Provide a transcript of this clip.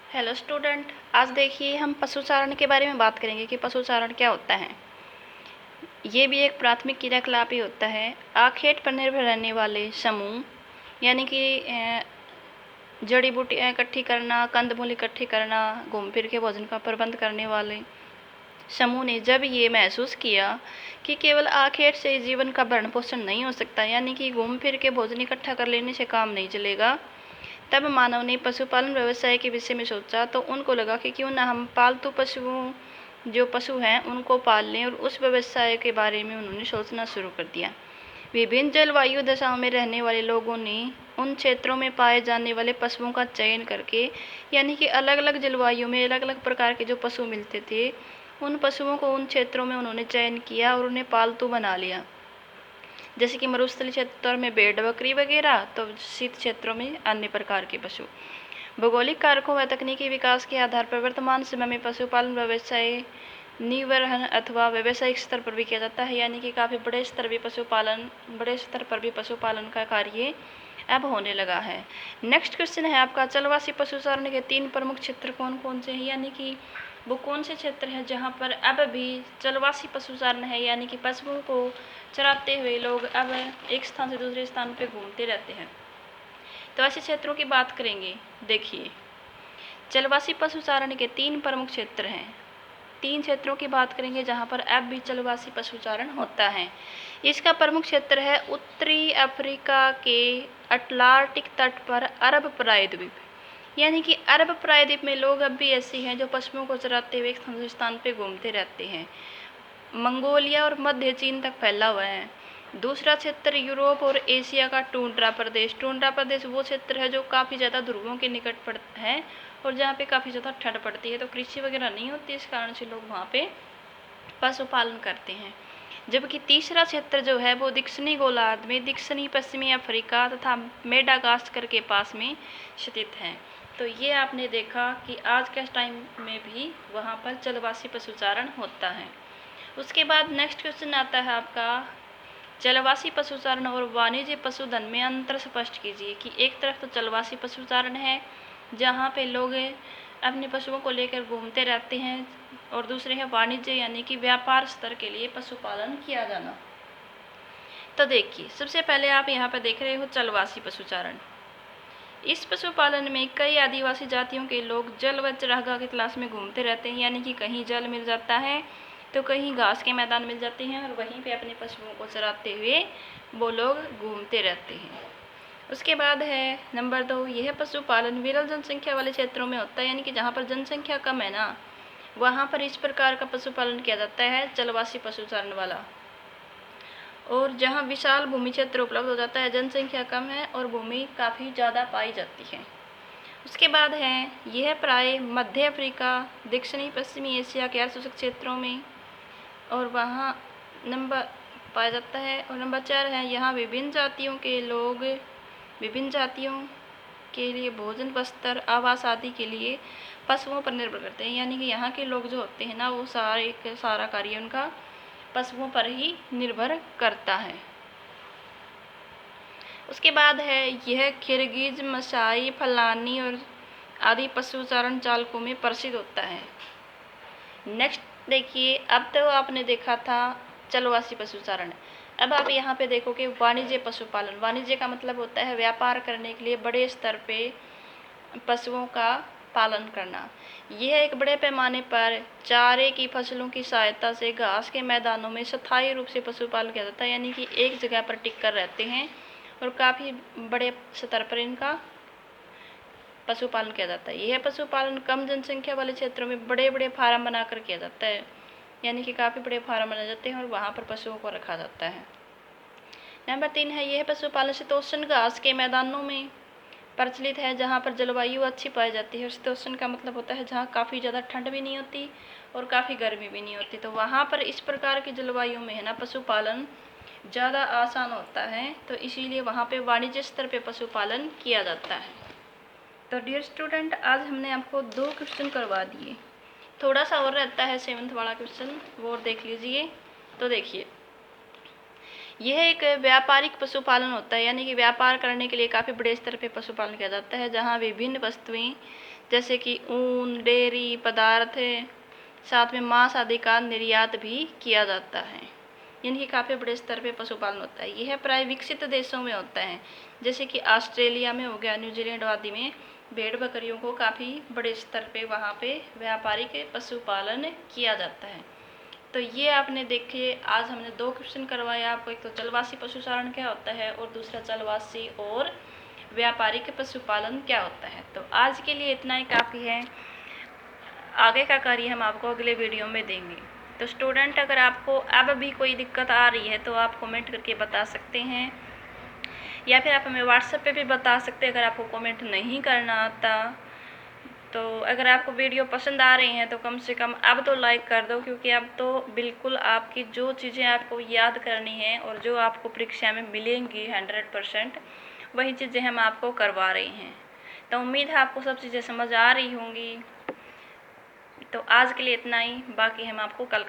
Hello student, आज देखिए हम पशुचारण के बारे में बात करेंगे कि पशुचारण क्या होता है। ये भी एक प्राथमिक क्रियाकलाप ही होता है। आखेट पर निर्भर रहने वाले समूह, यानी कि जड़ी बूटियाँ इकट्ठी करना, कंदमूल इकट्ठी करना, घूम फिर के भोजन का प्रबंध करने वाले समूह ने जब ये महसूस किया कि केवल आखेट से जीवन का भरण पोषण नहीं हो सकता, यानी कि घूम फिर के भोजन इकट्ठा कर लेने से काम नहीं चलेगा, तब मानव ने पशुपालन व्यवसाय के विषय में सोचा। तो उनको लगा कि क्यों ना हम पालतू पशुओं, जो पशु हैं, उनको पाल लें, और उस व्यवसाय के बारे में उन्होंने सोचना शुरू कर दिया। विभिन्न जलवायु दशाओं में रहने वाले लोगों ने उन क्षेत्रों में पाए जाने वाले पशुओं का चयन करके, यानी कि अलग अलग जलवायु में अलग अलग प्रकार के जो पशु मिलते थे, उन पशुओं को उन क्षेत्रों में उन्होंने चयन किया और उन्हें पालतू बना लिया। जैसे कि मरुस्थलीय क्षेत्रों में भेड़ बकरी वगैरह, तो शीत क्षेत्रों में अन्य प्रकार के पशु। भौगोलिक कारकों व तकनीकी विकास के आधार पर वर्तमान समय में पशुपालन व्यवसाय निवर्हन अथवा व्यावसायिक स्तर पर भी किया जाता है, यानी कि काफ़ी बड़े स्तर पर भी पशुपालन का कार्य अब होने लगा है। नेक्स्ट क्वेश्चन है आपका, चलवासी पशुचारण के 3 प्रमुख क्षेत्र कौन कौन से हैं, यानी कि वो कौन से क्षेत्र हैं जहाँ पर अब भी चलवासी पशुचारण है, यानी कि पशुओं को चराते हुए लोग अब एक स्थान से दूसरे स्थान पर घूमते रहते हैं। तो ऐसे क्षेत्रों की बात करेंगे। देखिए, चलवासी पशुचारण के 3 प्रमुख क्षेत्र हैं। 3 क्षेत्रों की बात करेंगे जहाँ पर अब भी चलवासी पशुचारण होता है। इसका प्रमुख क्षेत्र है उत्तरी अफ्रीका के अटलांटिक तट पर अरब प्रायद्वीप, यानी कि अरब प्रायद्वीप में लोग अब भी ऐसे हैं जो पशुओं को चराते हुए एक स्थान पर घूमते रहते हैं। मंगोलिया और मध्य चीन तक फैला हुआ है। दूसरा क्षेत्र यूरोप और एशिया का टुंड्रा प्रदेश। टुंड्रा प्रदेश वो क्षेत्र है जो काफ़ी ज़्यादा ध्रुवों के निकट पड़ता है और जहाँ पे काफ़ी ज़्यादा ठंड पड़ती है, तो कृषि वगैरह नहीं होती, इस कारण से लोग वहाँ पे पशुपालन करते हैं। जबकि तीसरा क्षेत्र जो है वो दक्षिणी गोलार्ध में दक्षिणी पश्चिमी अफ्रीका तथा मेडागास्कर के पास में स्थित है। तो ये आपने देखा कि आज के टाइम में भी वहाँ पर चलवासी पशुचारण होता है। उसके बाद नेक्स्ट क्वेश्चन आता है आपका, चलवासी पशुचारण और वाणिज्य पशुधन में अंतर स्पष्ट कीजिए। कि एक तरफ तो चलवासी पशुचारण है जहाँ पे लोग अपने पशुओं को लेकर घूमते रहते हैं, और दूसरे है वाणिज्य, यानी कि व्यापार स्तर के लिए पशुपालन किया जाना। तो देखिए, सबसे पहले आप यहाँ पर देख रहे हो चलवासी पशुचारण। इस पशुपालन में कई आदिवासी जातियों के लोग जल व चरागाह की तलाश में घूमते रहते हैं, यानी कि कहीं जल मिल जाता है तो कहीं घास के मैदान मिल जाते हैं, और वहीं पे अपने पशुओं को चराते हुए वो लोग घूमते रहते हैं। उसके बाद है नंबर 2, यह पशुपालन विरल जनसंख्या वाले क्षेत्रों में होता है, यानी कि जहाँ पर जनसंख्या कम है ना, वहाँ पर इस प्रकार का पशुपालन किया जाता है, चलवासी पशुचारण वाला। और जहाँ विशाल भूमि क्षेत्र उपलब्ध हो जाता है, जनसंख्या कम है और भूमि काफ़ी ज़्यादा पाई जाती है। उसके बाद है यह प्राय मध्य अफ्रीका, दक्षिणी पश्चिमी एशिया के अर्धशुष्क क्षेत्रों में और वहाँ नंबर पाया जाता है। और नंबर 4 है, यहाँ विभिन्न जातियों के लिए भोजन, वस्त्र, आवास आदि के लिए पशुओं पर निर्भर करते हैं, यानी कि यहाँ के लोग जो होते हैं ना, वो सारा कार्य उनका पशुओं पर ही निर्भर करता है। उसके बाद है यह किर्गिज, मसाई, फलानी और आदि पशुचारण चालकों में प्रसिद्ध होता है। नेक्स्ट देखिए, अब तो आपने देखा था चलवासी पशुचारण, अब आप यहाँ पे देखोगे वाणिज्य पशुपालन। वाणिज्य का मतलब होता है व्यापार करने के लिए बड़े स्तर पे पशुओं का पालन करना। यह एक बड़े पैमाने पर चारे की फसलों की सहायता से घास के मैदानों में स्थायी रूप से पशुपालन किया जाता है, यानी कि एक जगह पर टिक कर रहते हैं और काफ़ी बड़े स्तर पर इनका पशुपालन किया जाता है। यह पशुपालन कम जनसंख्या वाले क्षेत्रों में बड़े बड़े फार्म बनाकर किया जाता है, यानी कि काफ़ी बड़े फार्म बनाए जाते हैं और वहाँ पर पशुओं को रखा जाता है। नंबर 3 है, यह पशुपालन शीतोष्ण घास के मैदानों में प्रचलित है, जहाँ पर जलवायु अच्छी पाई जाती है। और शीतोष्ण का मतलब होता है जहाँ काफ़ी ज़्यादा ठंड भी नहीं होती और काफ़ी गर्मी भी नहीं होती, तो वहाँ पर इस प्रकार की जलवायु में है ना पशुपालन ज़्यादा आसान होता है, तो इसीलिए वहाँ पे वाणिज्य स्तर पे पशुपालन किया जाता है। तो डियर स्टूडेंट, आज हमने आपको 2 क्वेश्चन करवा दिए, थोड़ा सा और रहता है 7th वाला क्वेश्चन, वो और देख लीजिए। तो देखिए, यह एक व्यापारिक पशुपालन होता है, यानी कि व्यापार करने के लिए काफ़ी बड़े स्तर पे पशुपालन किया जाता है, जहाँ विभिन्न वस्तुएं जैसे कि ऊन, डेयरी पदार्थ, साथ में मांस आदि का निर्यात भी किया जाता है। यानी कि काफ़ी बड़े स्तर पे पशुपालन होता है। यह प्राय विकसित देशों में होता है, जैसे कि ऑस्ट्रेलिया में हो गया, न्यूजीलैंड आदि में भेड़ बकरियों को काफ़ी बड़े स्तर पे वहाँ पे व्यापारिक पशुपालन किया जाता है। तो ये आपने देखिए, आज हमने 2 क्वेश्चन करवाए आपको। एक तो जलवासी पशुचारण क्या होता है और दूसरा जलवासी और व्यापारिक पशुपालन क्या होता है। तो आज के लिए इतना ही काफ़ी है। आगे का कार्य हम आपको अगले वीडियो में देंगे। तो स्टूडेंट, अगर आपको अब भी कोई दिक्कत आ रही है तो आप कमेंट करके बता सकते हैं, या फिर आप हमें व्हाट्सएप पे भी बता सकते हैं अगर आपको कमेंट नहीं करना आता। तो अगर आपको वीडियो पसंद आ रही हैं तो कम से कम अब तो लाइक कर दो, क्योंकि अब तो बिल्कुल आपकी जो चीज़ें आपको याद करनी है और जो आपको परीक्षा में मिलेंगी 100% वही चीज़ें हम आपको करवा रहे हैं। तो उम्मीद है आपको सब चीज़ें समझ आ रही होंगी। तो आज के लिए इतना ही, बाकी हम आपको कल